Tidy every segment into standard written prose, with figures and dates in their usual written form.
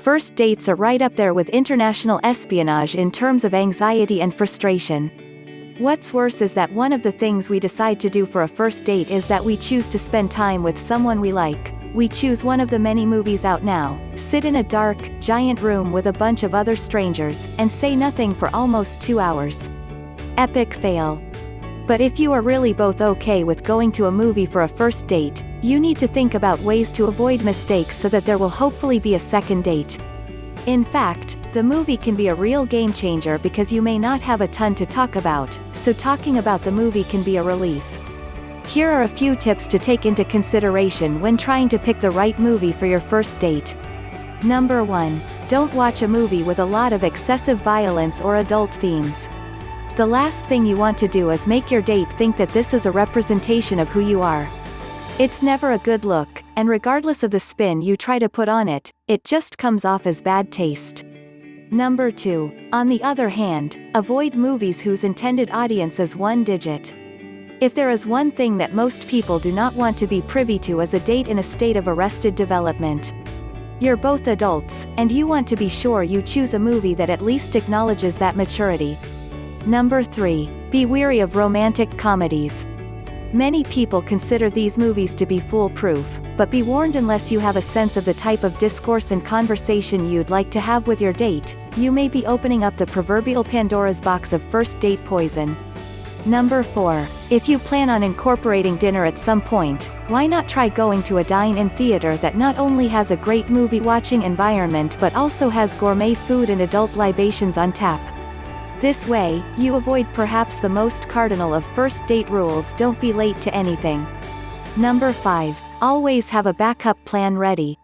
First dates are right up there with international espionage in terms of anxiety and frustration. What's worse is that one of the things we decide to do for a first date is that we choose to spend time with someone we like. We choose one of the many movies out now, sit in a dark, giant room with a bunch of other strangers, and say nothing for almost 2 hours. Epic fail. But if you are really both okay with going to a movie for a first date, you need to think about ways to avoid mistakes so that there will hopefully be a second date. In fact, the movie can be a real game changer because you may not have a ton to talk about, so talking about the movie can be a relief. Here are a few tips to take into consideration when trying to pick the right movie for your first date. Number 1. Don't watch a movie with a lot of excessive violence or adult themes. The last thing you want to do is make your date think that this is a representation of who you are. It's never a good look, and regardless of the spin you try to put on it, it just comes off as bad taste. Number 2. On the other hand, avoid movies whose intended audience is one digit. If there is one thing that most people do not want to be privy to is a date in a state of arrested development. You're both adults, and you want to be sure you choose a movie that at least acknowledges that maturity. Number 3. Be wary of romantic comedies. Many people consider these movies to be foolproof, but be warned, unless you have a sense of the type of discourse and conversation you'd like to have with your date, you may be opening up the proverbial Pandora's box of first date poison. Number 4. If you plan on incorporating dinner at some point, why not try going to a dine-in theater that not only has a great movie-watching environment but also has gourmet food and adult libations on tap? This way, you avoid perhaps the most cardinal of first date rules: don't be late to anything. Number 5. Always have a backup plan ready.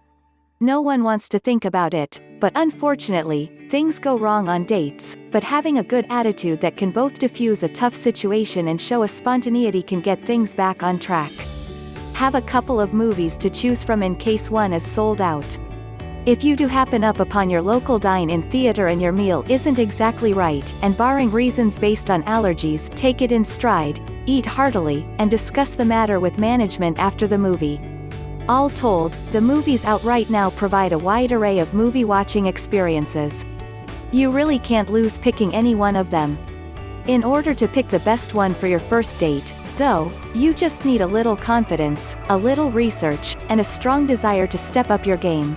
No one wants to think about it, but unfortunately, things go wrong on dates, but having a good attitude that can both diffuse a tough situation and show a spontaneity can get things back on track. Have a couple of movies to choose from in case one is sold out. If you do happen up upon your local dine-in theater and your meal isn't exactly right, and barring reasons based on allergies, take it in stride, eat heartily, and discuss the matter with management after the movie. All told, the movies out right now provide a wide array of movie-watching experiences. You really can't lose picking any one of them. In order to pick the best one for your first date, though, you just need a little confidence, a little research, and a strong desire to step up your game.